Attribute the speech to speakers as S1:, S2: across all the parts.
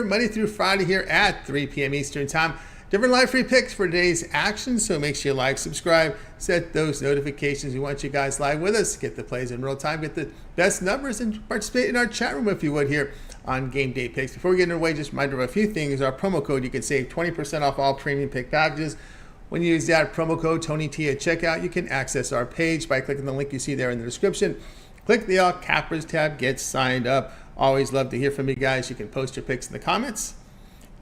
S1: Monday through Friday here at 3 p.m. Eastern Time. Different live free picks for today's action, so make sure you like, subscribe, set those notifications. We want you guys live with us, get the plays in real time, get the best numbers, and participate in our chat room if you would here on Game Day Picks. Before we get underway, just a reminder of a few things. Our promo code, you can save 20% off all premium pick packages. When you use that promo code TonyT at checkout, you can access our page by clicking the link you see there in the description. Click the All Cappers tab, get signed up. Always love to hear from you guys. You can post your picks in the comments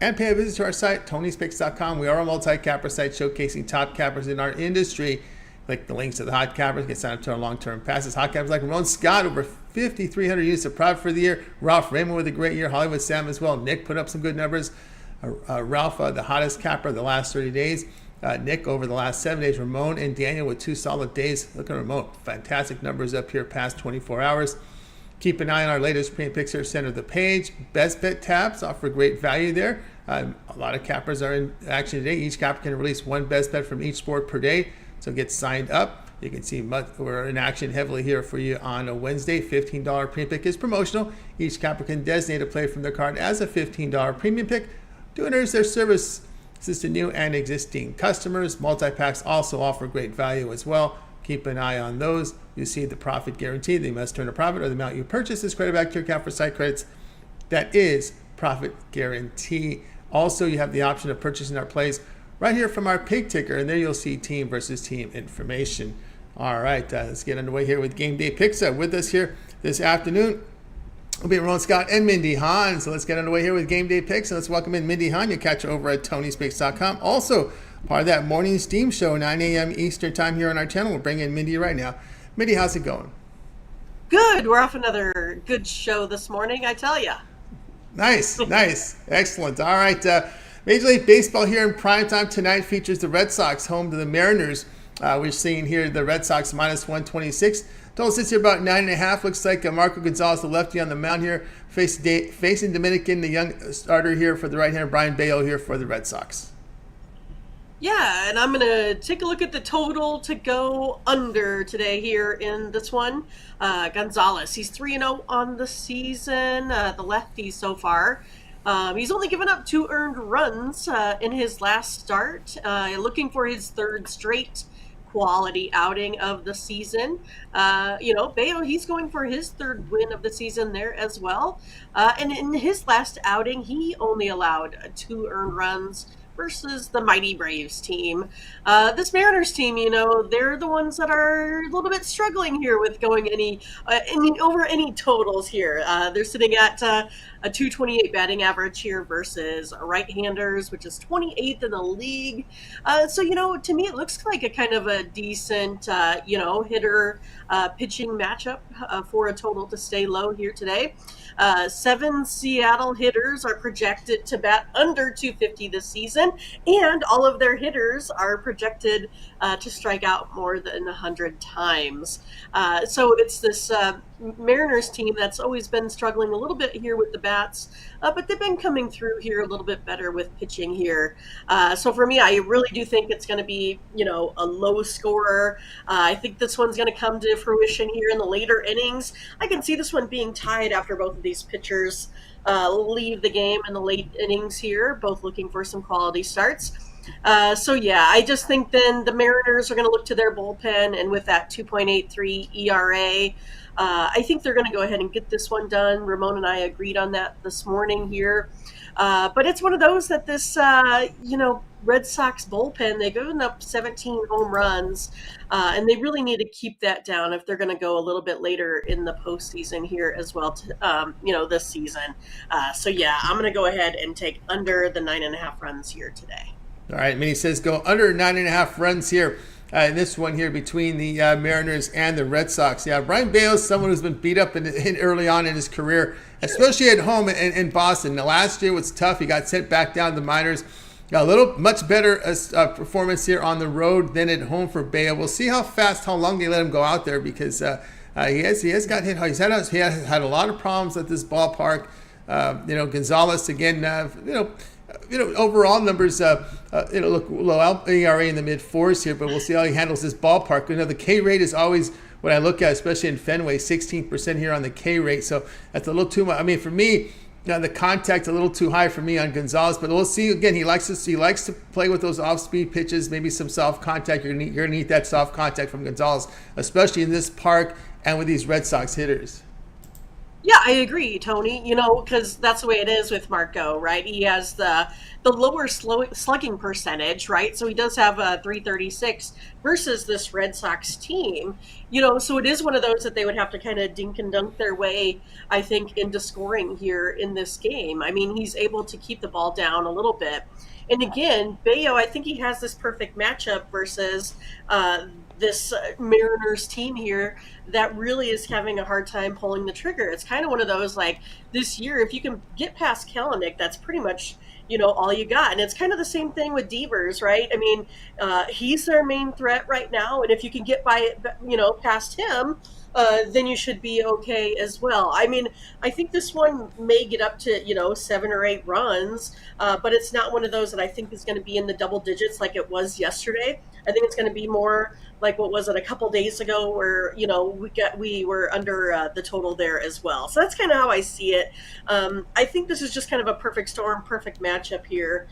S1: and pay a visit to our site, Tony'sPicks.com. We are a multi-capper site showcasing top cappers in our industry. Click the links to the hot cappers, get signed up to our long-term passes. Hot cappers like Ramon Scott, over 5,300 units of profit for the year. Ralph Raymond with a great year. Hollywood Sam as well. Nick put up some good numbers. Ralph, the hottest capper of the last 30 days. Nick over the last 7 days. Ramon and Daniel with 2 solid days. Look at Ramon. Fantastic numbers up here past 24 hours. Keep an eye on our latest premium picks here, center of the page. Best bet tabs offer great value there. A lot of cappers are in action today. Each capper can release one best bet from each sport per day. So get signed up. You can see we're in action heavily here for you on a Wednesday. $15 premium pick is promotional. Each capper can designate a play from their card as a $15 premium pick to enhance their service. This is to new and existing customers. Multi-packs also offer great value as well. Keep an eye on those. You see the profit guarantee. They must turn a profit or the amount you purchase is credited back to your account for site credits. That is profit guarantee. Also, you have the option of purchasing our plays right here from our pig ticker, and there you'll see team versus team information. All right, let's get underway here with Game Day Picks. With us here this afternoon will be Ramon Scott and Mindy Hahn. So let's get underway here with Game Day Picks, and let's welcome in Mindy Hahn. You'll catch her over at Tony'sPicks.com. Also, part of that morning steam show, 9 a.m. Eastern Time here on our channel. We'll bring in Mindy right now. Mindy, how's it going?
S2: Good. We're off another good show this morning, I tell you.
S1: Nice. Excellent. All right. Major League Baseball here in primetime tonight features the Red Sox home to the Mariners. We're seeing here the Red Sox minus 126. Total sits here about 9.5. Looks like Marco Gonzalez, the lefty on the mound here, facing Dominican, the young starter here for the right hand, Brian Bayo here for the Red Sox.
S2: Yeah, and I'm going to take a look at the total to go under today here in this one. Gonzalez, he's 3-0 on the season, the lefty so far. He's only given up 2 earned runs in his last start, looking for his 3rd straight quality outing of the season. Bayo, he's going for his 3rd win of the season there as well. And in his last outing, he only allowed 2 earned runs versus the mighty Braves team. This Mariners team, they're the ones that are a little bit struggling here with going over any totals here. They're sitting at a 228 batting average here versus right-handers, which is 28th in the league. So to me, it looks like a kind of a decent, hitter pitching matchup for a total to stay low here today. 7 Seattle hitters are projected to bat under 250 this season, and all of their hitters are projected to strike out more than 100 times. So it's this Mariners team that's always been struggling a little bit here with the bats, but they've been coming through here a little bit better with pitching here. So for me, I really do think it's going to be, a low scorer. I think this one's going to come to fruition here in the later innings. I can see this one being tied after both of these pitchers leave the game in the late innings here, both looking for some quality starts. I just think then the Mariners are going to look to their bullpen, and with that 2.83 ERA, I think they're going to go ahead and get this one done. Ramon and I agreed on that this morning here. But it's one of those that this, Red Sox bullpen, they've given up 17 home runs, and they really need to keep that down if they're going to go a little bit later in the postseason here as well, this season. I'm going to go ahead and take under the 9.5 runs here today.
S1: All right, Minnie says go under 9.5 runs here. In this one here between the Mariners and the Red Sox. Yeah, Brian Bayo is someone who's been beat up in early on in his career, especially at home in Boston. Now, last year was tough. He got sent back down to the minors. Got a much better performance here on the road than at home for Bayo. We'll see how long they let him go out there, because he has got hit. He had a lot of problems at this ballpark. Gonzalez again. Overall numbers, look low ERA in the mid-4s here, but we'll see how he handles this ballpark. The K rate is always what I look at, especially in Fenway, 16% here on the K rate. So that's a little too much. I mean, for me, Now the contact a little too high for me on Gonzalez, but we'll see. Again, he likes to play with those off-speed pitches, maybe some soft contact. You're gonna need that soft contact from Gonzalez, especially in this park and with these Red Sox hitters.
S2: Yeah, I agree, Tony. Because that's the way it is with Marco, right? He has the lower slugging percentage, right? So he does have a 336 versus this Red Sox team. So it is one of those that they would have to kind of dink and dunk their way, I think, into scoring here in this game. I mean, he's able to keep the ball down a little bit. And again, Bayo, I think he has this perfect matchup versus this Mariners team here that really is having a hard time pulling the trigger. It's kind of one of those, like, this year, if you can get past Kalanick, that's pretty much, all you got. And it's kind of the same thing with Devers, right? I mean, he's their main threat right now. And if you can get past him, then you should be okay as well. I mean, I think this one may get up to, 7 or 8 runs, but it's not one of those that I think is going to be in the double digits like it was yesterday. I think it's going to be more like, what was it, a couple days ago where, we were under the total there as well. So that's kind of how I see it. I think this is just kind of a perfect storm, perfect matchup here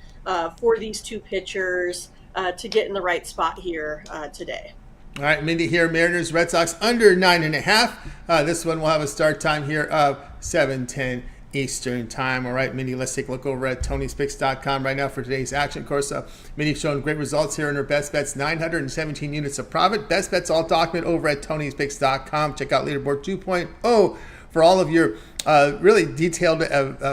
S2: for these two pitchers to get in the right spot here today.
S1: All right, Mindy here, Mariners, Red Sox under 9.5. This one will have a start time here of 7:10 Eastern time. All right, Mindy, let's take a look over at Tony'sPicks.com right now for today's action. Of course, Mindy's showing great results here in her best bets, 917 units of profit. Best bets all document over at Tony'sPicks.com. Check out Leaderboard 2.0 for all of your really detailed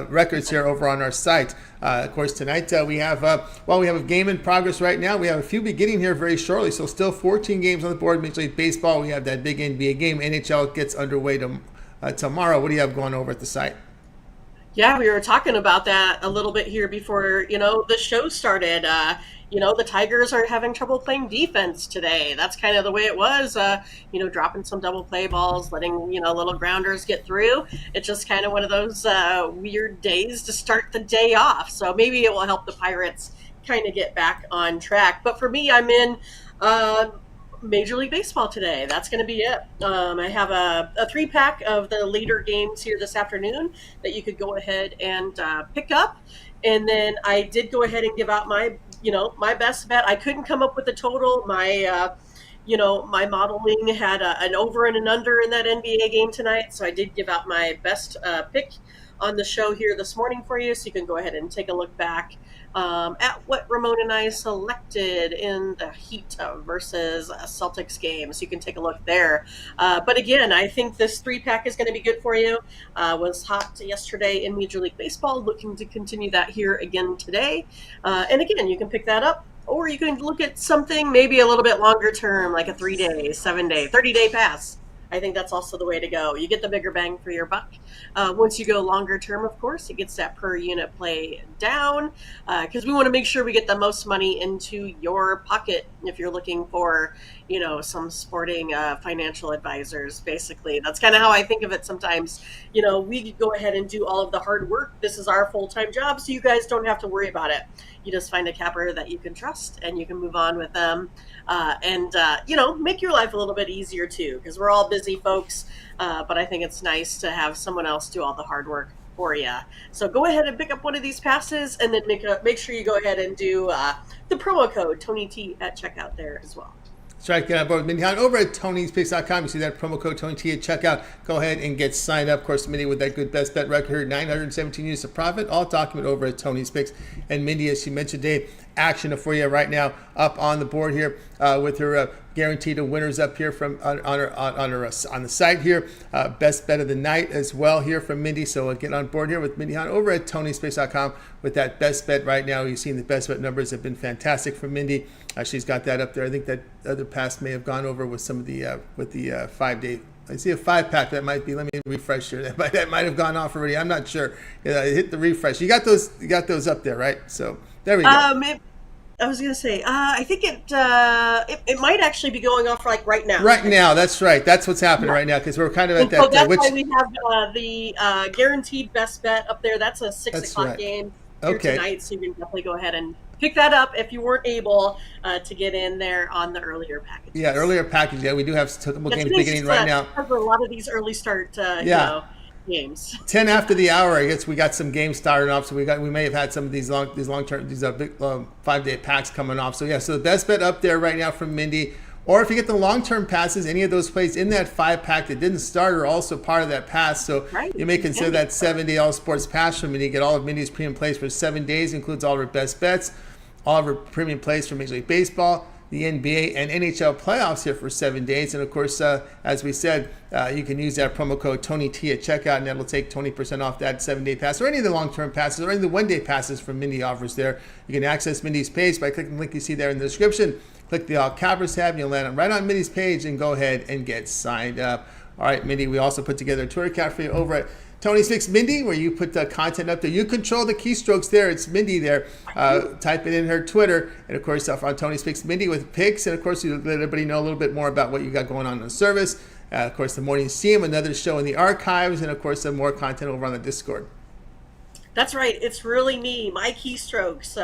S1: records here over on our site. Of course, tonight we have a game in progress right now. We have a few beginning here very shortly, so still 14 games on the board. Major League Baseball, we have that big NBA game. NHL gets underway tomorrow. What do you have going over at the site?
S2: Yeah, we were talking about that a little bit here before, the show started. The Tigers are having trouble playing defense today. That's kind of the way it was, dropping some double play balls, letting, little grounders get through. It's just kind of one of those weird days to start the day off. So maybe it will help the Pirates kind of get back on track. But for me, I'm in Major League Baseball today. That's going to be it. I have a 3-pack of the later games here this afternoon that you could go ahead and pick up. And then I did go ahead and give out my best bet. I couldn't come up with a total. My modeling had an over and an under in that NBA game tonight. So I did give out my best pick on the show here this morning for you. So you can go ahead and take a look back at what Ramon and I selected in the Heat versus Celtics game. So you can take a look there. But again, I think this 3-pack is going to be good for you. Was hot yesterday in Major League Baseball. Looking to continue that here again today. And again, you can pick that up. Or you can look at something maybe a little bit longer term, like a 3-day, 7-day, 30-day pass. I think that's also the way to go. You get the bigger bang for your buck. Once you go longer term, of course, it gets that per unit play down because we want to make sure we get the most money into your pocket if you're looking for, some sporting financial advisors, basically. That's kind of how I think of it sometimes. We go ahead and do all of the hard work. This is our full-time job, so you guys don't have to worry about it. You just find a capper that you can trust and you can move on with them and make your life a little bit easier too, because we're all busy folks. But I think it's nice to have someone else do all the hard work for you. So go ahead and pick up one of these passes and then make sure you go ahead and do the promo code TonyT at checkout there as well.
S1: That's right. Get on board with Mindy over at Tony'sPicks.com. You see that promo code TonyT at checkout. Go ahead and get signed up. Of course, Mindy with that good best bet record, 917 units of profit, all document over at Tony's Picks. And Mindy, as she mentioned today, action for you right now up on the board here with her guaranteed winners up here from on the site here. Best bet of the night as well here from Mindy. So get on board here with Mindy over at Tony'sPicks.com with that best bet right now. You've seen the best bet numbers have been fantastic for Mindy. She's got that up there. I think that other pass may have gone over with some of the 5-day. I see a 5-pack that might be. Let me refresh here. That might have gone off already. I'm not sure. Hit the refresh. You got those up there, right? So there we go.
S2: I was going to say, I think it might actually be going off like right now.
S1: Right now, that's right. That's what's happening right now because we're kind of at that.
S2: So that's why we have the guaranteed best bet up there. That's a 6 o'clock game here tonight, so you can definitely go ahead and pick that up if you weren't able to get in there on the earlier package.
S1: Yeah, earlier package. Yeah, we do have a couple games beginning right now.
S2: A lot of these early start, games.
S1: 10 after the hour, I guess we got some games starting off, so we may have had some of these long term big 5-day packs coming off. So yeah, so the best bet up there right now from Mindy. Or if you get the long-term passes, any of those plays in that 5-pack that didn't start are also part of that pass. So
S2: Right.
S1: you may consider that 7-day all sports pass from Mindy. You get all of Mindy's premium plays for 7 days, includes all of her best bets, all of her premium plays for Major League Baseball, the NBA, and NHL playoffs here for 7 days. And of course, as we said, you can use that promo code TonyT at checkout, and that'll take 20% off that 7-day pass or any of the long-term passes or any of the 1-day passes from Mindy offers there. You can access Mindy's page by clicking the link you see there in the description. Click the All Covers tab, and you'll land right on Mindy's page and go ahead and get signed up. All right, Mindy, we also put together a Twitter account for you over at Tony's Picks Mindy, where you put the content up there. You control the keystrokes there. It's Mindy there. Type it in her Twitter. And, of course, on Tony's Picks Mindy with picks. And, of course, you let everybody know a little bit more about what you got going on in the service. Of course, the Morning Steam, another show in the archives. And, of course, some more content over on the Discord.
S2: That's right. It's really me, my keystrokes,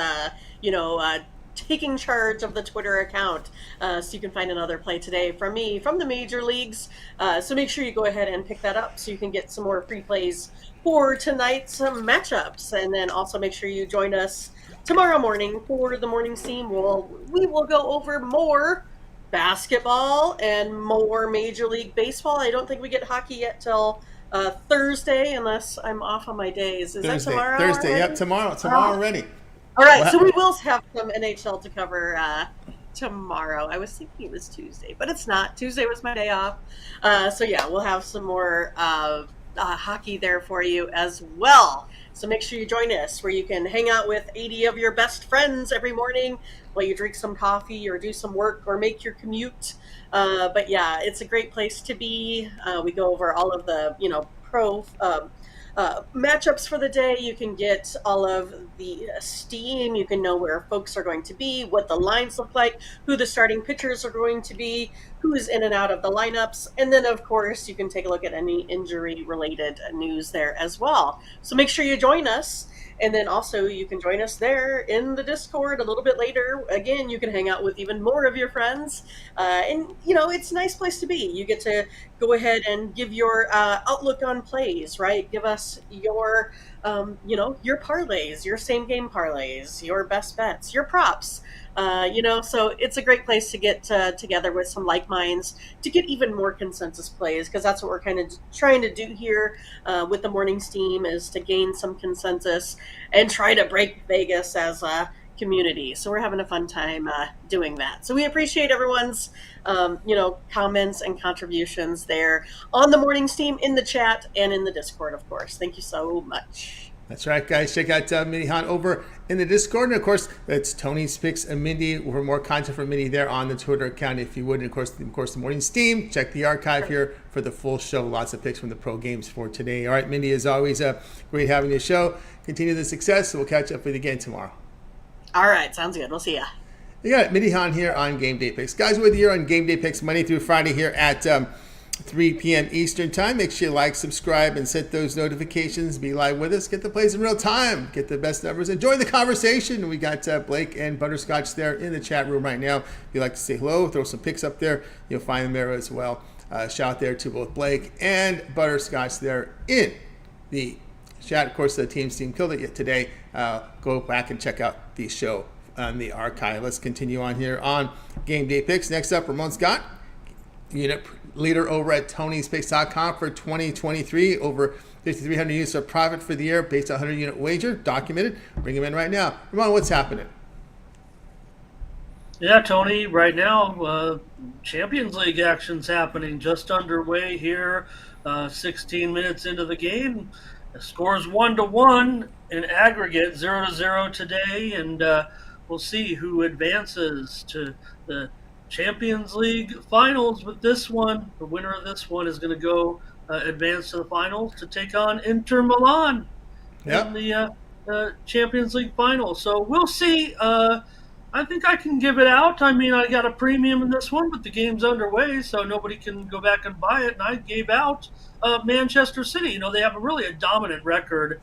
S2: taking charge of the Twitter account. So you can find another play today from me from the major leagues. So make sure you go ahead and pick that up so you can get some more free plays for tonight's matchups. And then also make sure you join us tomorrow morning for the morning steam. We will go over more basketball and more Major League Baseball. I don't think we get hockey yet till Thursday, unless I'm off on my days. Is
S1: Thursday,
S2: that tomorrow?
S1: Thursday,
S2: already?
S1: yep, tomorrow already.
S2: All right, so we will have some NHL to cover tomorrow. I was thinking it was Tuesday, but it's not. Tuesday was my day off. So yeah, we'll have some more hockey there for you as well. So make sure you join us, where you can hang out with 80 of your best friends every morning while you drink some coffee or do some work or make your commute. But yeah, it's a great place to be. We go over all of the pro matchups for the day. You can get all of the steam. You can know where folks are going to be, what the lines look like, who the starting pitchers are going to be, who's in and out of the lineups. And then, of course, you can take a look at any injury-related news there as well. So make sure you join us. And then also you can join us there in the Discord a little bit later. Again, you can hang out with even more of your friends. And, it's a nice place to be. You get to go ahead and give your outlook on plays, right? Give us your, your parlays, your same game parlays, your best bets, your props. So it's a great place to get together with some like minds to get even more consensus plays, because that's what we're kind of trying to do here with the morning steam, is to gain some consensus and try to break Vegas as a community. So we're having a fun time doing that. So we appreciate everyone's comments and contributions there on the morning steam, in the chat, and in the Discord, of course. Thank you so much.
S1: That's right, guys. Check out Mindy Hahn over in the Discord. And, of course, that's Tony's Picks and Mindy. For more content from Mindy there on the Twitter account, if you would. And, of course, the morning steam. Check the archive here for the full show. Lots of picks from the pro games for today. All right, Mindy, as always, great having you show. Continue the success. We'll catch up with you again tomorrow.
S2: All right. Sounds good. We'll see ya.
S1: You got Mindy Hahn here on Game Day Picks. Guys, with you here on Game Day Picks Monday through Friday here at 3 p.m. Eastern Time. Make sure you like, subscribe, and set those notifications. Be live with us. Get the plays in real time. Get the best numbers. Enjoy the conversation. We got Blake and Butterscotch there in the chat room right now. If you'd like to say hello, throw some picks up there, you'll find them there as well. Shout out there to both Blake and Butterscotch there in the chat. Of course, the team killed it yet today. Go back and check out the show on the archive. Let's continue on here on Game Day Picks. Next up, Ramon Scott, unit leader over at Tony'sPicks.com for 2023. Over 5,300 units of profit for the year based on 100-unit wager, documented. Bring him in right now. Ramon, what's happening?
S3: Yeah, Tony, right now, Champions League action's happening, just underway here, 16 minutes into the game. The score's 1-1 in aggregate, 0-0 today, and we'll see who advances to the Champions League finals with this one. The winner of this one is going to go advance to the finals to take on Inter Milan in the Champions League final. So we'll see. I think I can give it out. I mean, I got a premium in this one, but the game's underway, so nobody can go back and buy it. And I gave out Manchester City. They have a dominant record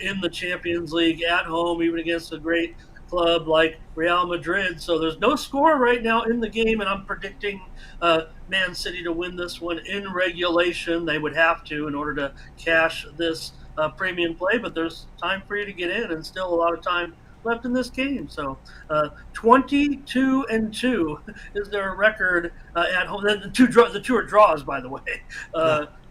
S3: in the Champions League at home, even against a great club like Real Madrid. So there's no score right now in the game, and I'm predicting Man City to win this one in regulation. They would have to in order to cash this premium play, but there's time for you to get in, and still a lot of time left in this game. So 22-2 is their record at home. The two are draws, by the way,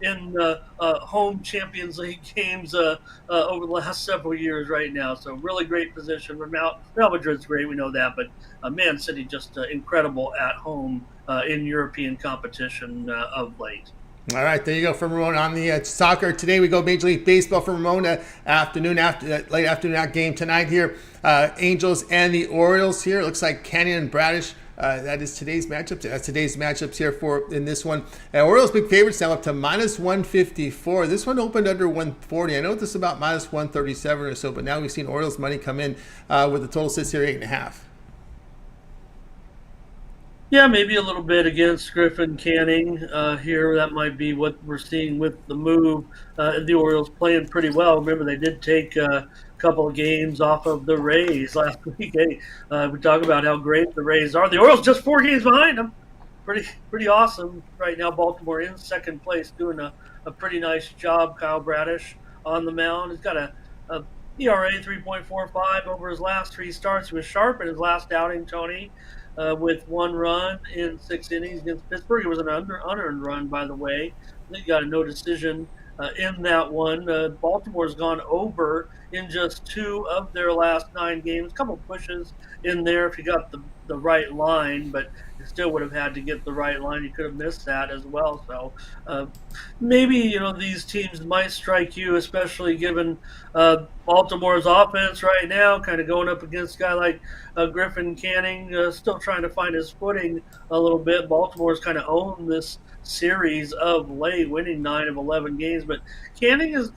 S3: in home Champions League games over the last several years right now. So really great position. Real Madrid's great, we know that, but Man City just incredible at home in European competition of late.
S1: All right, there you go from Ramon on the soccer. Today we go Major League Baseball from Ramon. Late afternoon game tonight here. Angels and the Orioles here. It looks like Canyon and Bradish. That is today's matchups. That's today's matchups here for in this one. Orioles big favorites now up to minus 154. This one opened under 140. I know this is about minus 137 or so, but now we've seen Orioles money come in with the total sits here 8.5.
S3: Yeah, maybe a little bit against Griffin Canning here. That might be what we're seeing with the move. The Orioles playing pretty well. Remember, they did take a couple of games off of the Rays last week. We talk about how great the Rays are. The Orioles just 4 games behind them. Pretty awesome right now. Baltimore in second place, doing a pretty nice job. Kyle Bradish on the mound. He's got a ERA 3.45 over his last 3 starts. He was sharp in his last outing, Tony. With 1 run in 6 innings against Pittsburgh. It was an unearned run, by the way. They got a no decision in that one. Baltimore's gone over in just 2 of their last 9 games. A couple pushes in there if you got the right line, but you still would have had to get the right line. You could have missed that as well. So maybe, these teams might strike you, especially given Baltimore's offense right now, kind of going up against a guy like Griffin Canning, still trying to find his footing a little bit. Baltimore's kind of owned this series of late, winning 9 of 11 games, but Canning has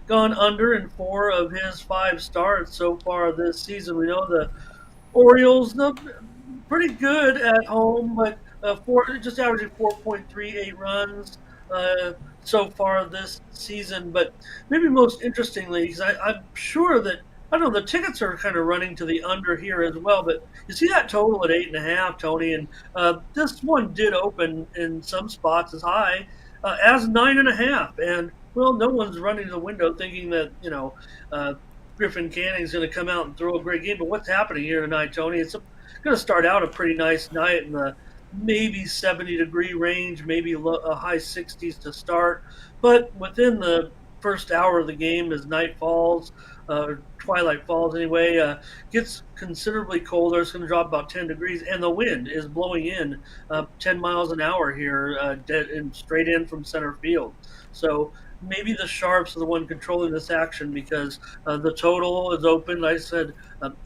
S3: gone under in 4 of his 5 starts so far this season. We know the Orioles, pretty good at home, but just averaging 4.38 runs so far this season. But maybe most interestingly, because I'm sure that, I don't know, the tickets are kind of running to the under here as well. But you see that total at 8.5, Tony, and this one did open in some spots as high as 9.5. And, well, no one's running to the window thinking that, Griffin Canning's going to come out and throw a great game. But what's happening here tonight, Tony? It's going to start out a pretty nice night in the maybe 70-degree range, maybe a high 60s to start. But within the first hour of the game, as night falls, twilight falls anyway, gets considerably colder. It's going to drop about 10 degrees, and the wind is blowing in 10 miles an hour here, straight in from center field. So maybe the Sharps are the one controlling this action because the total is open. Like I said,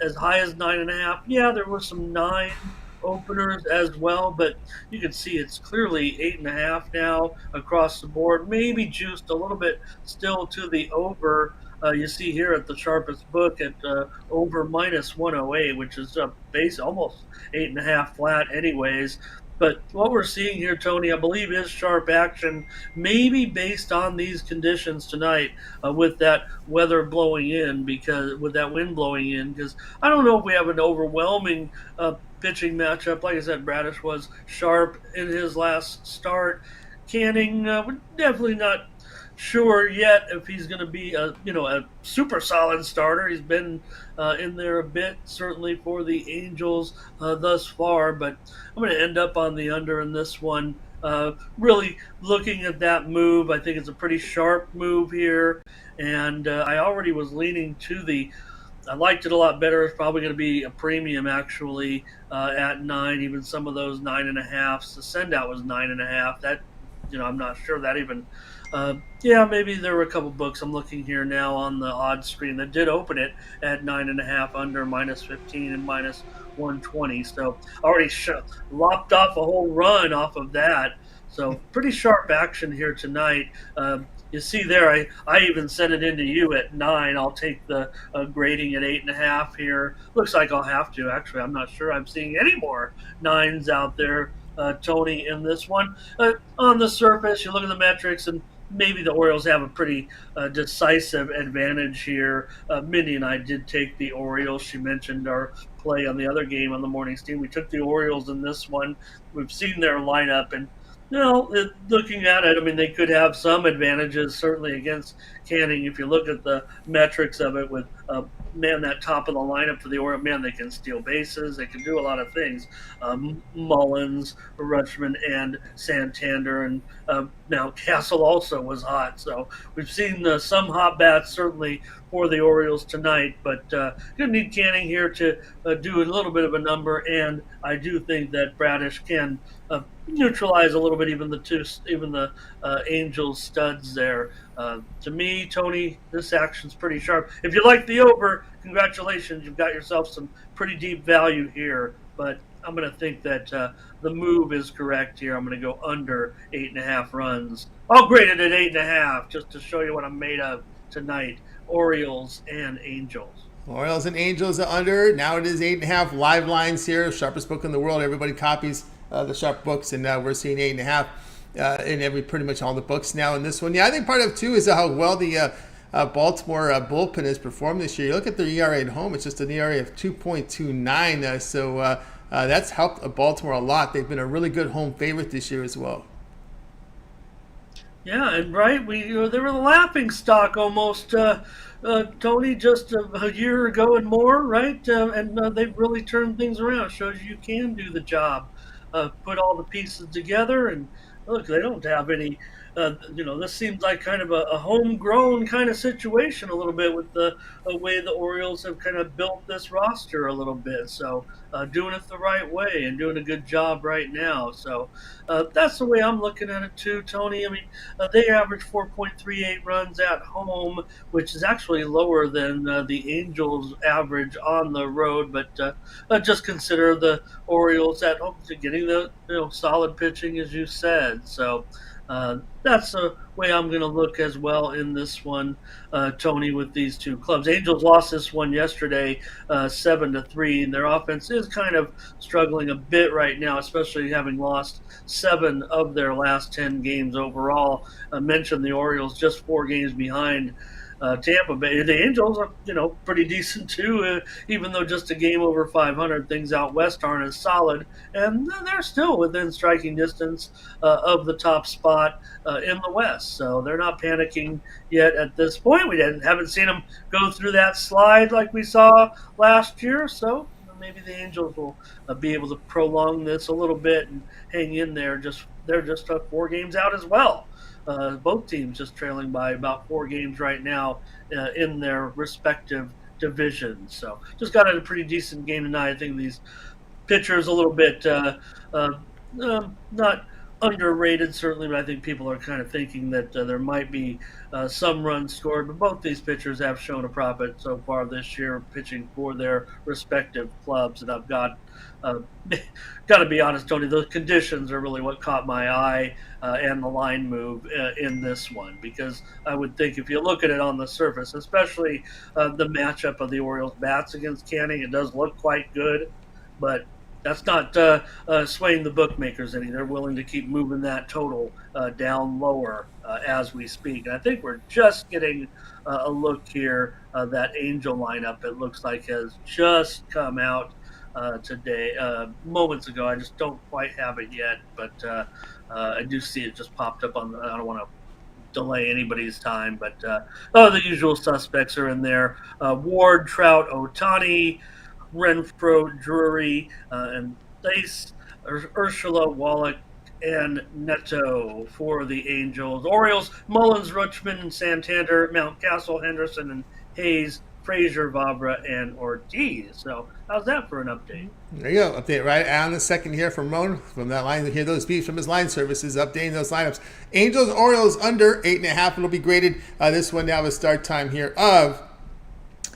S3: as high as 9.5. Yeah, there were some 9 openers as well, but you can see it's clearly 8.5 now across the board. Maybe juiced a little bit still to the over. You see here at the sharpest book at over minus 108, which is base almost 8.5 flat anyways. But what we're seeing here, Tony, I believe is sharp action, maybe based on these conditions tonight with that weather blowing in, with that wind blowing in, because I don't know if we have an overwhelming pitching matchup. Like I said, Bradish was sharp in his last start. Canning, we're definitely not sure yet if he's going to be a super solid starter. He's been in there a bit, certainly for the Angels thus far, but I'm going to end up on the under in this one. Really looking at that move, I think it's a pretty sharp move here, and I already was leaning to I liked it a lot better. It's probably going to be a premium actually at 9, even some of those 9.5s. The send out was 9.5. That, I'm not sure that even. Maybe there were a couple books I'm looking here now on the odds screen that did open it at 9.5 under minus 15 and minus 120. So already lopped off a whole run off of that. So pretty sharp action here tonight. You see there, I even sent it into you at 9. I'll take the grading at 8.5 here. Looks like I'll have to. Actually, I'm not sure I'm seeing any more 9s out there, Tony, in this one. On the surface, you look at the metrics, and maybe the Orioles have a pretty decisive advantage here. Mindy and I did take the Orioles. She mentioned our play on the other game on the morning steam. We took the Orioles in this one. We've seen their lineup, and looking at it, I mean, they could have some advantages certainly against Canning. If you look at the metrics of it, with man, that top of the lineup for the Orioles, man, they can steal bases. They can do a lot of things. Mullins, Rutschman, and Santander, and now Castle also was hot. So we've seen some hot bats certainly for the Orioles tonight, but going to need Canning here to do a little bit of a number, and I do think that Bradish can neutralize a little bit even the Angels studs there. To me, Tony, this action's pretty sharp. If you like the over, congratulations, you've got yourself some pretty deep value here. But I'm going to think that the move is correct here. I'm going to go under 8.5 runs. I'll grade it at 8.5 just to show you what I'm made of tonight. Orioles and Angels.
S1: Orioles and Angels are under. Now it is 8.5 live lines here. Sharpest book in the world. Everybody copies the sharp books, and we're seeing 8.5 in pretty much all the books now in this one. Yeah, I think part of it too is how well the Baltimore bullpen has performed this year. You look at their ERA at home; it's just an ERA of 2.29. So that's helped Baltimore a lot. They've been a really good home favorite this year as well.
S3: Yeah, and right, they were the laughing stock almost, Tony, just a year ago and more, right? And they've really turned things around. Shows you can do the job, put all the pieces together, and look, they don't have any. This seems like kind of a homegrown kind of situation a little bit with the way the Orioles have kind of built this roster a little bit. So doing it the right way and doing a good job right now. So that's the way I'm looking at it too, Tony. I mean, they average 4.38 runs at home, which is actually lower than the Angels average on the road. But just consider the Orioles at home getting the solid pitching, as you said. So that's the way I'm going to look as well in this one, Tony, with these two clubs. Angels lost this one yesterday, 7-3, and their offense is kind of struggling a bit right now, especially having lost 7 of their last 10 games overall. I mentioned the Orioles just 4 games behind Tampa Bay. The Angels are, pretty decent too, even though just a game over 500. Things out west aren't as solid, and they're still within striking distance of the top spot in the West. So they're not panicking yet at this point. We haven't seen them go through that slide like we saw last year. So maybe the Angels will be able to prolong this a little bit and hang in there. They're just 4 games out as well. Both teams just trailing by about 4 games right now in their respective divisions. So just got a pretty decent game tonight. I think these pitchers a little bit not underrated, certainly, but I think people are kind of thinking that there might be some runs scored. But both these pitchers have shown a profit so far this year, pitching for their respective clubs. And I've got to be honest, Tony, those conditions are really what caught my eye and the line move in this one, because I would think if you look at it on the surface, especially the matchup of the Orioles bats against Canning, it does look quite good, but that's not swaying the bookmakers any. They're willing to keep moving that total down lower as we speak. And I think we're just getting a look here. That Angel lineup, it looks like, has just come out today, moments ago. I just don't quite have it yet, but I do see it just popped up on. I don't want to delay anybody's time, but the usual suspects are in there: Ward, Trout, Ohtani, Renfroe, Drury, and Thace, Ursula, Wallach, and Neto for the Angels. Orioles: Mullins, Rutschman, and Santander, Mountcastle, Henderson, and Hayes, Frazier, Vavra, and Ortiz. So how's that for an update?
S1: There you go. Update right on the second here from Ramon from that line. Hear those beats from his line services, updating those lineups. Angels, Orioles under 8.5. It'll be graded. This one now with start time here of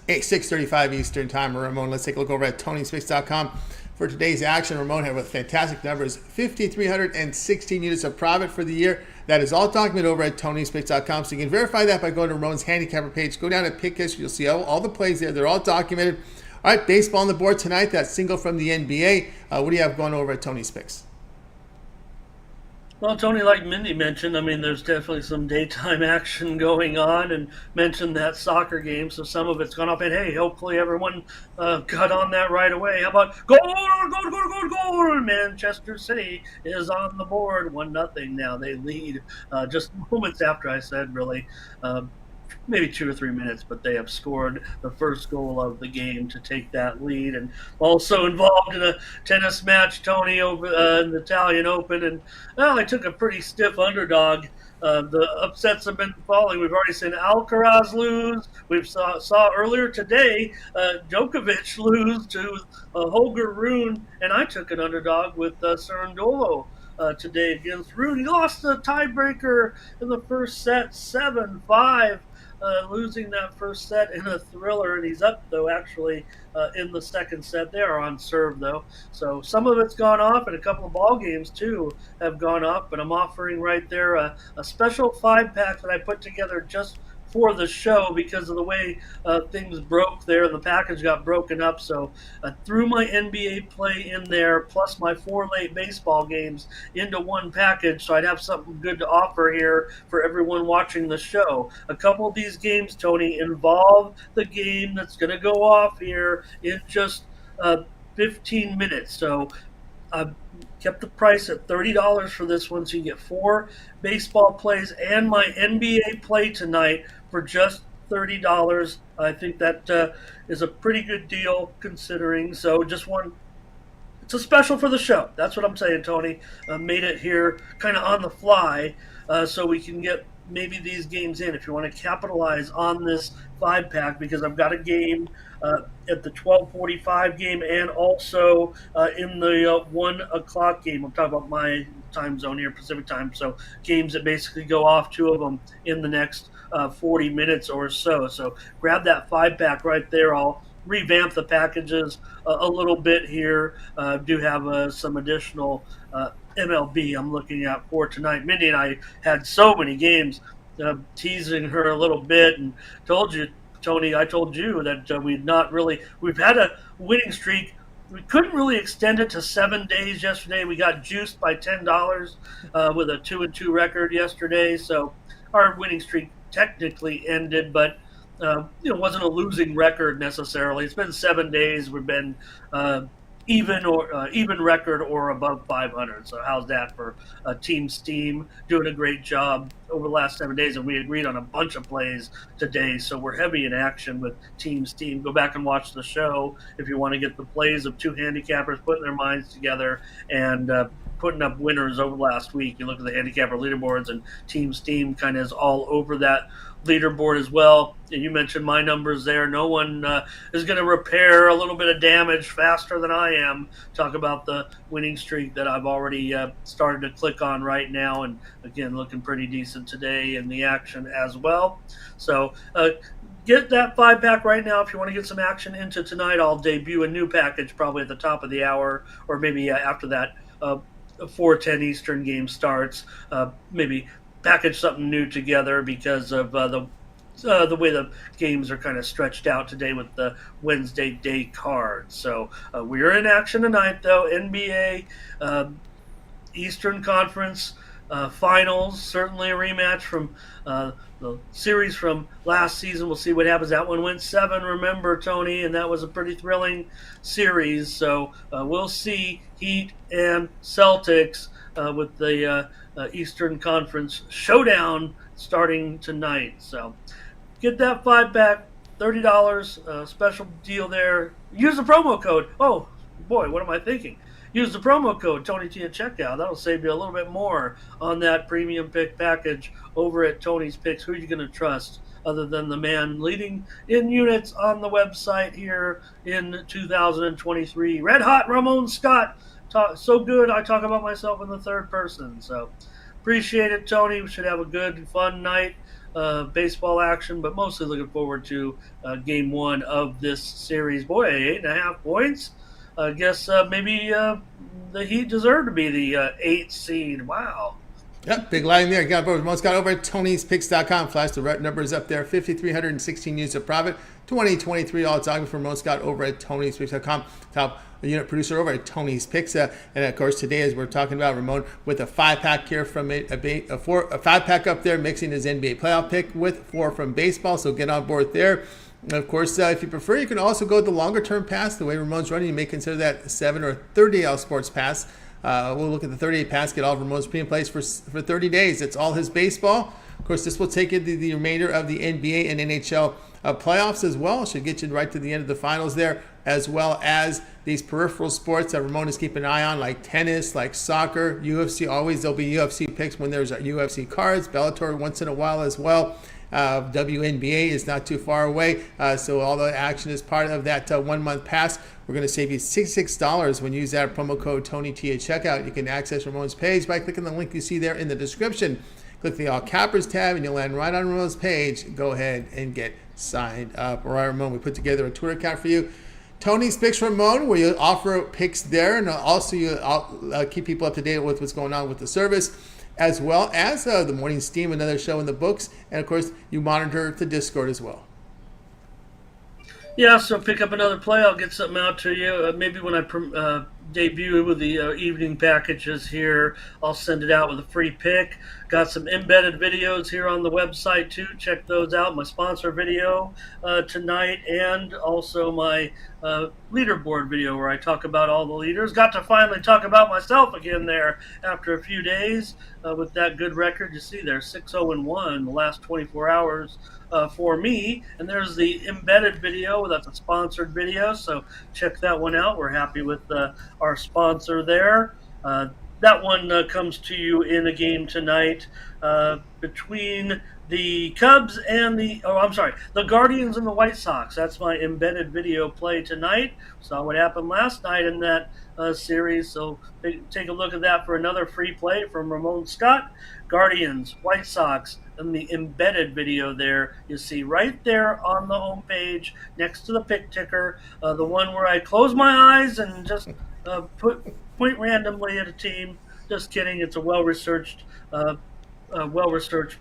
S1: 6:35 Eastern time. Ramon, let's take a look over at TonySpace.com for today's action. Ramon had with fantastic numbers, 5,316 units of profit for the year. That is all documented over at TonySpace.com. So you can verify that by going to Ramon's handicapper page. Go down to pick history. You'll see all the plays there. They're all documented. All right, baseball on the board tonight. That single from the NBA. What do you have going over at Tony's Picks?
S3: Well, Tony, like Mindy mentioned, I mean, there's definitely some daytime action going on, and mentioned that soccer game, so some of it's gone up. And hey, hopefully everyone got on that right away. How about goal, goal, goal, goal, goal? Manchester City is on the board, 1-0 now. They lead just moments after I said, really. Uh, Maybe 2 or 3 minutes, but they have scored the first goal of the game to take that lead. And also involved in a tennis match, Tony, over in the Italian Open. And well, I took a pretty stiff underdog. The upsets have been falling. We've already seen Alcaraz lose. We saw earlier today Djokovic lose to Holger Rune, and I took an underdog with Cerundolo today against Rune. He lost the tiebreaker in the first set, 7-5. Losing that first set in a thriller, and he's up though actually in the second set. They are on serve though, so some of it's gone off, and a couple of ball games too have gone off. But I'm offering right there a special 5-pack that I put together just for the show because of the way things broke there. The package got broken up, so I threw my NBA play in there plus my 4 late baseball games into one package, so I'd have something good to offer here for everyone watching the show. A couple of these games, Tony, involve the game that's going to go off here in just 15 minutes. So I've kept the price at $30 for this one, so you get 4 baseball plays and my NBA play tonight for just $30. I think that is a pretty good deal considering. So just one. It's a special for the show. That's what I'm saying, Tony. Made it here kind of on the fly, so we can get maybe these games in if you want to capitalize on this 5-pack, because I've got a game at the 12:45 game and also in the 1 o'clock game. I'm talking about my time zone here, Pacific time. So games that basically go off, 2 of them in the next 40 minutes or so. So grab that 5-pack right there. I'll revamp the packages a little bit here. Do have some additional MLB I'm looking at for tonight. Mindy and I had so many games, teasing her a little bit, and told you, Tony, I told you that we've had a winning streak. We couldn't really extend it to 7 days yesterday. We got juiced by $10 with a 2-2 record yesterday. So our winning streak technically ended, but wasn't a losing record necessarily. It's been 7 days. We've been even record or above 500. So how's that for Team Steam doing a great job over the last 7 days? And we agreed on a bunch of plays today. So we're heavy in action with Team Steam. Go back and watch the show if you want to get the plays of 2 handicappers putting their minds together and putting up winners over last week. You look at the handicapper leaderboards, and Team Steam kind of is all over that leaderboard as well. And you mentioned my numbers there. No one is going to repair a little bit of damage faster than I am. Talk about the winning streak that I've already started to click on right now, and again looking pretty decent today in the action as well. So get that 5-pack right now if you want to get some action into tonight. I'll debut a new package probably at the top of the hour, or maybe after that 4:10 Eastern game starts. Maybe package something new together because of the way the games are kind of stretched out today with the Wednesday day cards. So we're in action tonight, though. NBA Eastern Conference Finals, certainly a rematch from the series from last season. We'll see what happens. That one went 7, remember, Tony, and that was a pretty thrilling series. So we'll see Heat and Celtics with the Eastern Conference showdown starting tonight. So get that 5-pack, $30, special deal there. Use the promo code. Oh boy, what am I thinking? Use the promo code Tony T at checkout. That'll save you a little bit more on that premium pick package over at Tony's Picks. Who are you going to trust other than the man leading in units on the website here in 2023? Red Hot Ramon Scott. So good, I talk about myself in the third person. So appreciate it, Tony. We should have a good, fun night. Baseball action, but mostly looking forward to game 1 of this series. Boy, 8.5 points. I guess maybe the Heat deserve to be the 8th seed. Wow.
S1: Yep, big line there. Got Ramon Scott over at Tony'sPicks.com. Flash the numbers up there. 5,316 units of profit. 2023 all time for Ramon Scott over at Tony'sPicks.com. Top unit producer over at Tony's Picks. And of course, today, as we're talking about Ramon with a 5-pack here from a 5-pack up there, mixing his NBA playoff pick with 4 from baseball. So get on board there. And of course, if you prefer, you can also go the longer term pass. The way Ramon's running, you may consider that 7 or 30 sports pass. We'll look at the 38 pass, get all of Ramon's premium plays for 30 days. It's all his baseball. Of course, this will take you to the remainder of the NBA and NHL playoffs as well. Should get you right to the end of the finals there, as well as these peripheral sports that Ramon is keeping an eye on, like tennis, like soccer, UFC. Always there'll be UFC picks when there's UFC cards, Bellator once in a while as well. WNBA is not too far away, so all the action is part of that 1 month pass. We're going to save you $66 when you use that promo code TonyT at checkout. You can access Ramon's page by clicking the link you see there in the description. Click the All Cappers tab and you'll land right on Ramon's page. Go ahead and get signed up. All right, Ramon, we put together a Twitter account for you. Tony's Picks Ramon, where you offer picks there, and also you keep people up to date with what's going on with the service, as well as the Morning Steam, another show in the books, and of course you monitor the Discord as well.
S3: Yeah, so pick up another play. I'll get something out to you. Maybe when I debut with the evening packages here, I'll send it out with a free pick. Got some embedded videos here on the website too. Check those out. My sponsor video tonight, and also my leaderboard video where I talk about all the leaders. Got to finally talk about myself again there after a few days with that good record. You see there, 6-0-1 in the last 24 hours. For me, and there's the embedded video. That's a sponsored video, so check that one out. We're happy with our sponsor there. That one comes to you in a game tonight between the Cubs and the Guardians and the White Sox. That's my embedded video play tonight. Saw what happened last night in that series, so take a look at that for another free play from Ramon Scott. Guardians, White Sox, and the embedded video there you see right there on the home page next to the pick ticker, the one where I close my eyes and just point randomly at a team. Just kidding. It's a well-researched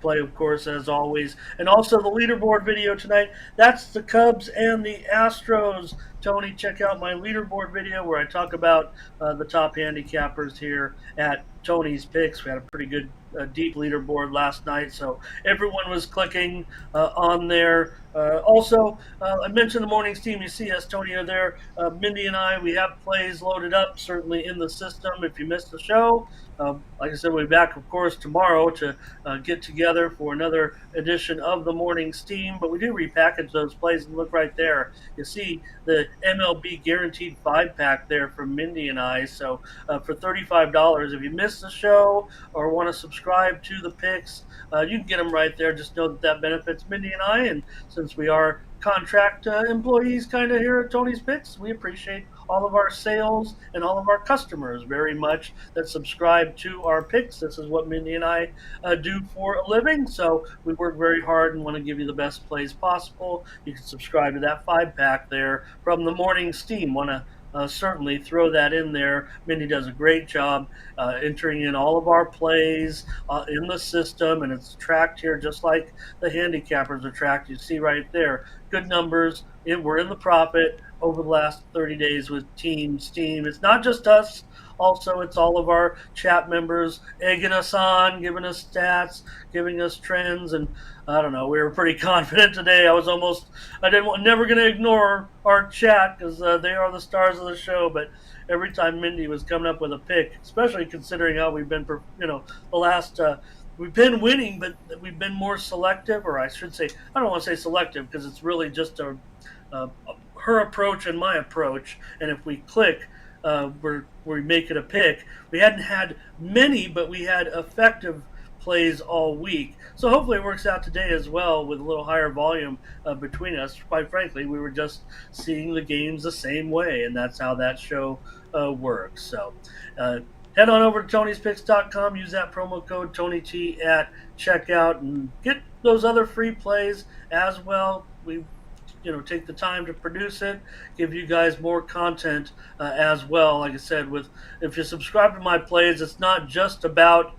S3: play, of course, as always. And also the leaderboard video tonight. That's the Cubs and the Astros. Tony, check out my leaderboard video where I talk about the top handicappers here at Tony's Picks. We had a pretty good deep leaderboard last night, so everyone was clicking on there. Also, I mentioned the morning's team. You see Antonio there. Mindy and I, we have plays loaded up, certainly in the system. If you missed the show, like I said, we'll be back, of course, tomorrow to get together for another edition of the morning's team. But we do repackage those plays, and look right there. You see the MLB guaranteed 5-pack there from Mindy and I. So for $35, if you missed the show or want to subscribe to the picks, you can get them right there. Just know that benefits Mindy and I. And since we are contract employees kind of here at Tony's Picks, we appreciate all of our sales and all of our customers very much that subscribe to our picks. This is what Mindy and I do for a living, so we work very hard and want to give you the best plays possible. You can subscribe to that 5-pack there from the morning's team. Want to certainly throw that in there. Mindy does a great job entering in all of our plays in the system, and it's tracked here just like the handicappers are tracked. You see right there, good numbers. We're in the profit over the last 30 days with Team Steam. It's not just us. Also, it's all of our chat members egging us on, giving us stats, giving us trends, and I don't know. We were pretty confident today. Never going to ignore our chat because they are the stars of the show. But every time Mindy was coming up with a pick, especially considering how we've been, the last. We've been winning, but we've been more selective, or I should say, I don't want to say selective because it's really just her approach and my approach. And if we click, we make it a pick. We hadn't had many, but we had effective plays all week. So hopefully it works out today as well with a little higher volume between us. Quite frankly, we were just seeing the games the same way, and that's how that show works. So head on over to Tony'sPicks.com. Use that promo code TonyT at checkout and get those other free plays as well. We take the time to produce it, give you guys more content as well. Like I said, if you subscribe to my plays, it's not just about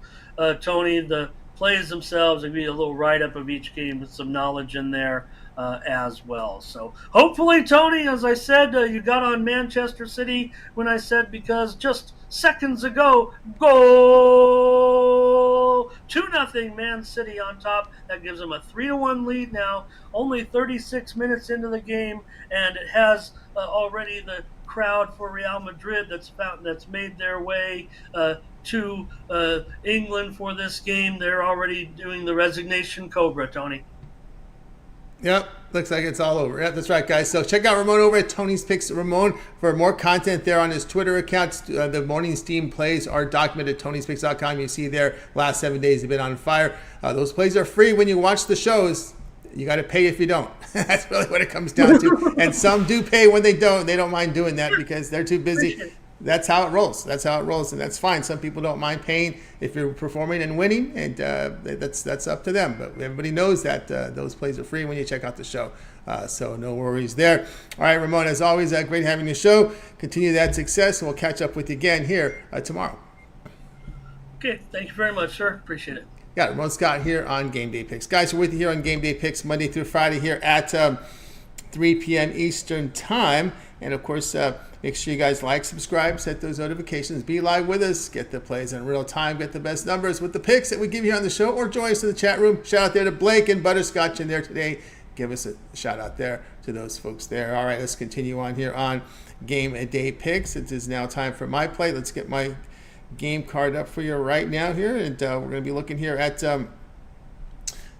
S3: Tony, the plays themselves, and be a little write-up of each game with some knowledge in there as well. So hopefully, Tony, as I said, you got on Manchester City when I said, because just seconds ago, goal, 2-0 Man City on top. That gives them a 3-1 lead now, only 36 minutes into the game, and it has already the crowd for Real Madrid that's made their way to England for this game. They're already doing the resignation Cobra, Tony.
S1: Yep, looks like it's all over. Yep, that's right, guys. So check out Ramon over at Tony's Picks Ramon for more content there on his Twitter account. The morning's team plays are documented at Tony'sPicks.com. You see there, last 7 days have been on fire. Those plays are free when you watch the shows. You got to pay if you don't. That's really what it comes down to. And some do pay when they don't. They don't mind doing that because they're too busy. That's how it rolls. That's how it rolls, and that's fine. Some people don't mind paying if you're performing and winning, and that's up to them. But everybody knows that those plays are free when you check out the show. So no worries there. All right, Ramon, as always, great having the show. Continue that success, and we'll catch up with you again here tomorrow.
S3: Okay, thank you very much, sir. Appreciate it.
S1: Got Ramon Scott here on Game Day Picks. Guys, we're with you here on Game Day Picks Monday through Friday here at 3 p.m. Eastern Time. And, of course, make sure you guys like, subscribe, set those notifications, be live with us, get the plays in real time, get the best numbers with the picks that we give you on the show, or join us in the chat room. Shout out there to Blake and Butterscotch in there today. Give us a shout out there to those folks there. All right, let's continue on here on Game Day Picks. It is now time for my play. Let's get my game card up for you right now here. And we're going to be looking here at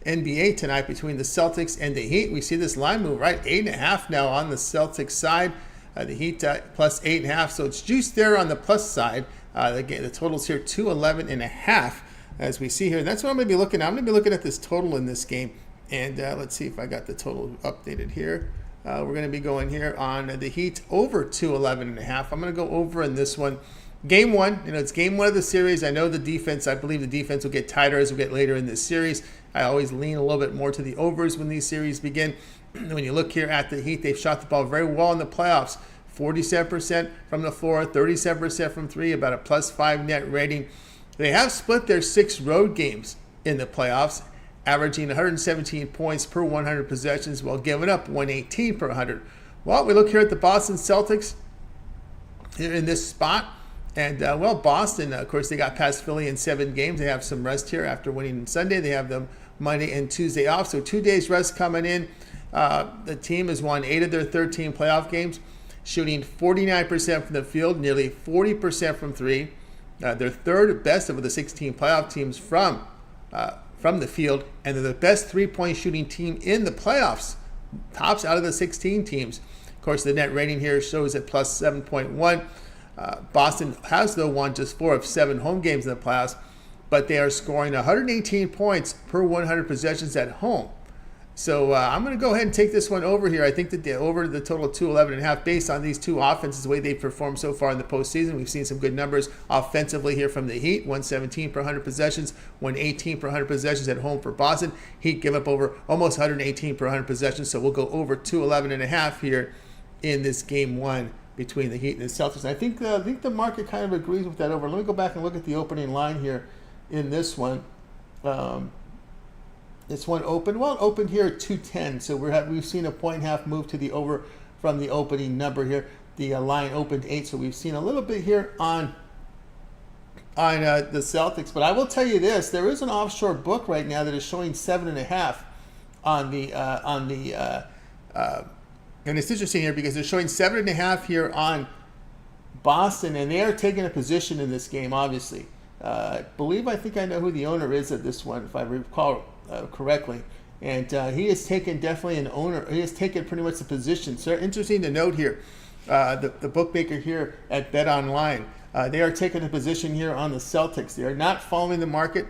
S1: NBA tonight between the Celtics and the Heat. We see this line move, right? 8.5 now on the Celtics side. The Heat plus 8.5, so it's juiced there on the plus side. The total's here 211.5, as we see here. And that's what I'm going to be looking at. I'm going to be looking at this total in this game, and let's see if I got the total updated here. We're going to be going here on the Heat over 211.5. I'm going to go over in this one. Game one, it's game one of the series. I know the defense, I believe the defense will get tighter as we get later in this series. I always lean a little bit more to the overs when these series begin. When you look here at the Heat, they've shot the ball very well in the playoffs. 47% from the floor, 37% from three, about a +5 net rating. They have split their 6 road games in the playoffs, averaging 117 points per 100 possessions while giving up 118 per 100. Well, we look here at the Boston Celtics here in this spot. And, Boston, of course, they got past Philly in 7 games. They have some rest here after winning Sunday. They have them Monday and Tuesday off, so 2 days rest coming in. The team has won 8 of their 13 playoff games, shooting 49% from the field, nearly 40% from three. They're third best of the 16 playoff teams from the field, and they're the best three-point shooting team in the playoffs, tops out of the 16 teams. Of course, the net rating here shows at plus 7.1. Boston has, though, won just 4 of 7 home games in the playoffs, but they are scoring 118 points per 100 possessions at home. So I'm going to go ahead and take this one over here. I think that over the total of 211.5 based on these two offenses, the way they've performed so far in the postseason. We've seen some good numbers offensively here from the Heat, 117 per 100 possessions, 118 per 100 possessions at home for Boston. Heat give up over almost 118 per 100 possessions, so we'll go over 211.5 here in this game one between the Heat and the Celtics. I think the market kind of agrees with that over. Let me go back and look at the opening line here in this one. This one opened, well, it opened here at 210, so we've seen a 1.5 move to the over from the opening number here. The line opened 8, so we've seen a little bit here on the Celtics. But I will tell you this: there is an offshore book right now that is showing 7.5 and it's interesting here because they're showing 7.5 here on Boston, and they are taking a position in this game. Obviously, I think I know who the owner is of this one, if I recall correctly, and he has taken definitely an owner. He has taken pretty much the position. So interesting to note here, the bookmaker here at Bet Online, they are taking a position here on the Celtics. They are not following the market,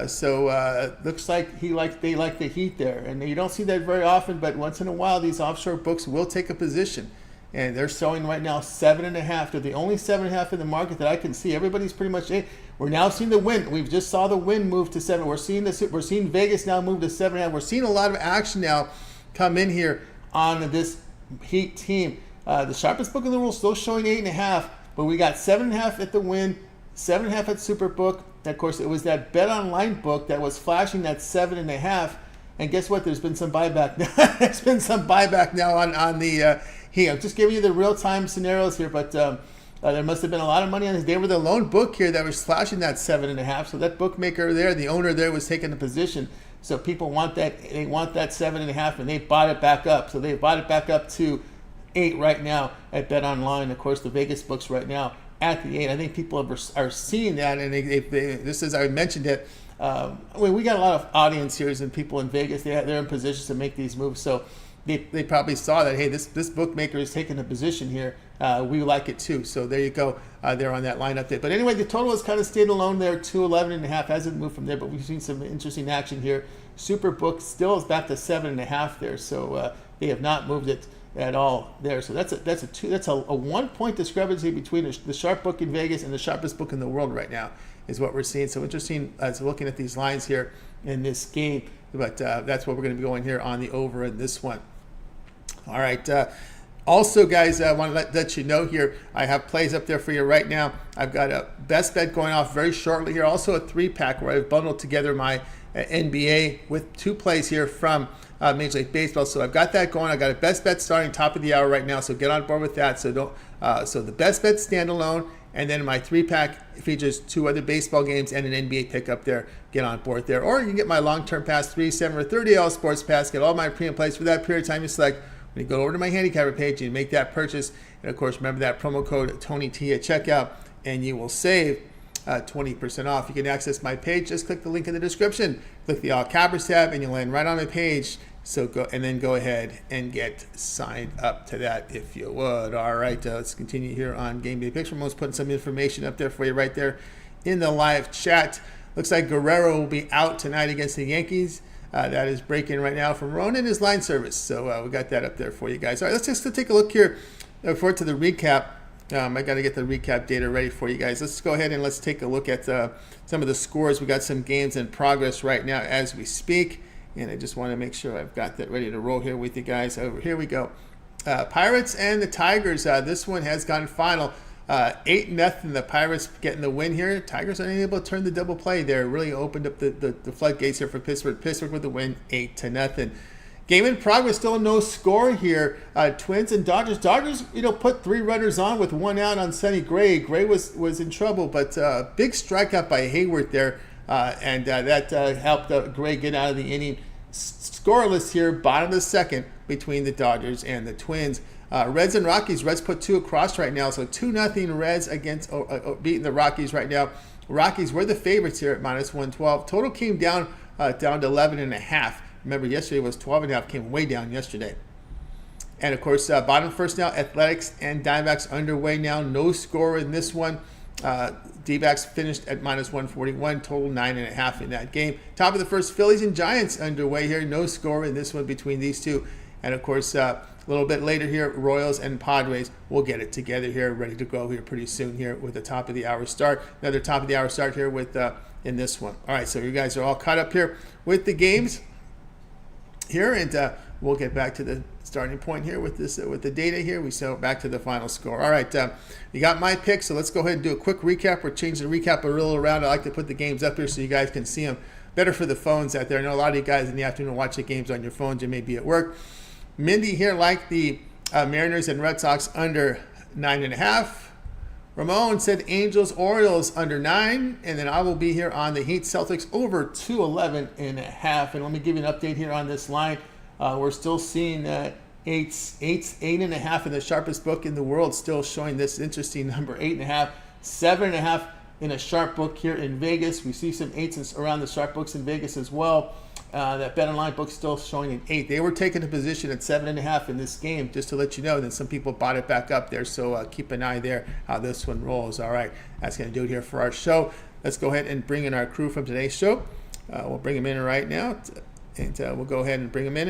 S1: so looks like they like the Heat there, and you don't see that very often. But once in a while, these offshore books will take a position. And they're showing right now 7.5. They're the only 7.5 in the market that I can see. Everybody's pretty much in. We're now seeing the win. We've just saw the win move to 7. We're seeing Vegas now move to 7.5. We're seeing a lot of action now come in here on this Heat team. The sharpest book in the world still showing 8.5, but we got 7.5 at the win. 7.5 at Superbook. Of course, it was that Bet Online book that was flashing that 7.5. And guess what? There's been some buyback. There's been some buyback now on the here. I'm just giving you the real-time scenarios here, but there must have been a lot of money on this. They were the lone book here that was flashing that 7.5. So that bookmaker there, the owner there, was taking a position. So people want that. They want that 7.5, and they bought it back up. So they bought it back up to 8 right now at Bet Online. Of course, the Vegas books right now at the 8. I think people are seeing that, and this is, I mentioned it. We got a lot of audience here and people in Vegas. They're in positions to make these moves, so they probably saw that, hey, this bookmaker is taking a position here. We like it too. So there you go. They're on that line up there. But anyway, the total has kind of stayed alone there, 211.5. Hasn't moved from there, but we've seen some interesting action here. Superbook still is back to 7.5 there, so they have not moved it at all there. So that's a 1 point discrepancy between the sharp book in Vegas and the sharpest book in the world right now is what we're seeing. So interesting as looking at these lines here in this game, but that's what we're going to be going here on the over in this one. All right. Also, guys, I want to let you know here, I have plays up there for you right now. I've got a best bet going off very shortly here. Also a 3-pack where I've bundled together my NBA with 2 plays here from Major League Baseball. So I've got that going. I've got a best bet starting top of the hour right now. So get on board with that. So so the best bet standalone, and then my 3-pack features 2 other baseball games and an NBA pick up there. Get on board there. Or you can get my long-term pass, 3, 7, or 30 all sports pass. Get all my pre and plays for that period of time you select. When you go over to my handicapper page, you make that purchase. And of course, remember that promo code TonyT at checkout, and you will save 20% off. You can access my page. Just click the link in the description. Click the All Cappers tab, and you'll land right on my page. So go ahead and get signed up to that if you would. All right, let's continue here on Game Day Picks. Ramon's putting some information up there for you right there in the live chat. Looks like Guerrero will be out tonight against the Yankees. That is breaking right now from Ramon and his line service. So we got that up there for you guys. All right, let's just take a look here forward to the recap. I got to get the recap data ready for you guys. Let's go ahead and let's take a look at some of the scores. We got some games in progress right now as we speak. And I just want to make sure I've got that ready to roll here with you guys. Over here we go. Pirates and the Tigers. This one has gone final. 8-0. The Pirates getting the win here. Tigers are unable to turn the double play there. Really opened up the floodgates here for Pittsburgh. Pittsburgh with the win, 8-0. Game in progress, still no score here. Twins and Dodgers. Dodgers, put 3 runners on with 1 out on Sonny Gray. Gray was in trouble, but big strikeout by Hayward there, and that helped Gray get out of the inning. Scoreless here, bottom of the second between the Dodgers and the Twins. Reds and Rockies. Reds put 2 across right now, so 2-0 Reds against beating the Rockies right now. Rockies were the favorites here at -112. Total came down to 11.5. Remember, yesterday was 12.5. Came way down yesterday. And of course, bottom first now. Athletics and Diamondbacks underway now. No score in this one. D-backs finished at -141. Total 9.5 in that game. Top of the first, Phillies and Giants underway here. No score in this one between these two. And of course, a little bit later here, Royals and Padres will get it together here, ready to go here pretty soon here with the top of the hour start. Another top of the hour start here with in this one. All right, so you guys are all caught up here with the games here, and we'll get back to the starting point here with this with the data here. We go back to the final score. All right, you got my picks, so let's go ahead and do a quick recap. We're changing the recap a little around. I like to put the games up here so you guys can see them better for the phones out there. I know a lot of you guys in the afternoon watch the games on your phones. You may be at work. Mindy here liked the Mariners and Red Sox under 9.5. Ramon said Angels, Orioles under 9. And then I will be here on the Heat Celtics over 211.5. And let me give you an update here on this line. We're still seeing 8.5 in the sharpest book in the world, still showing this interesting number, 8.5, 7.5 in a sharp book here in Vegas. We see some 8s around the sharp books in Vegas as well. That Bet Online book still showing an 8. They were taking a position at 7.5 in this game, just to let you know. Then some people bought it back up there, so keep an eye there how this one rolls. All right, that's going to do it here for our show. Let's go ahead and bring in our crew from today's show. We'll bring them in right now, and we'll go ahead and bring them in.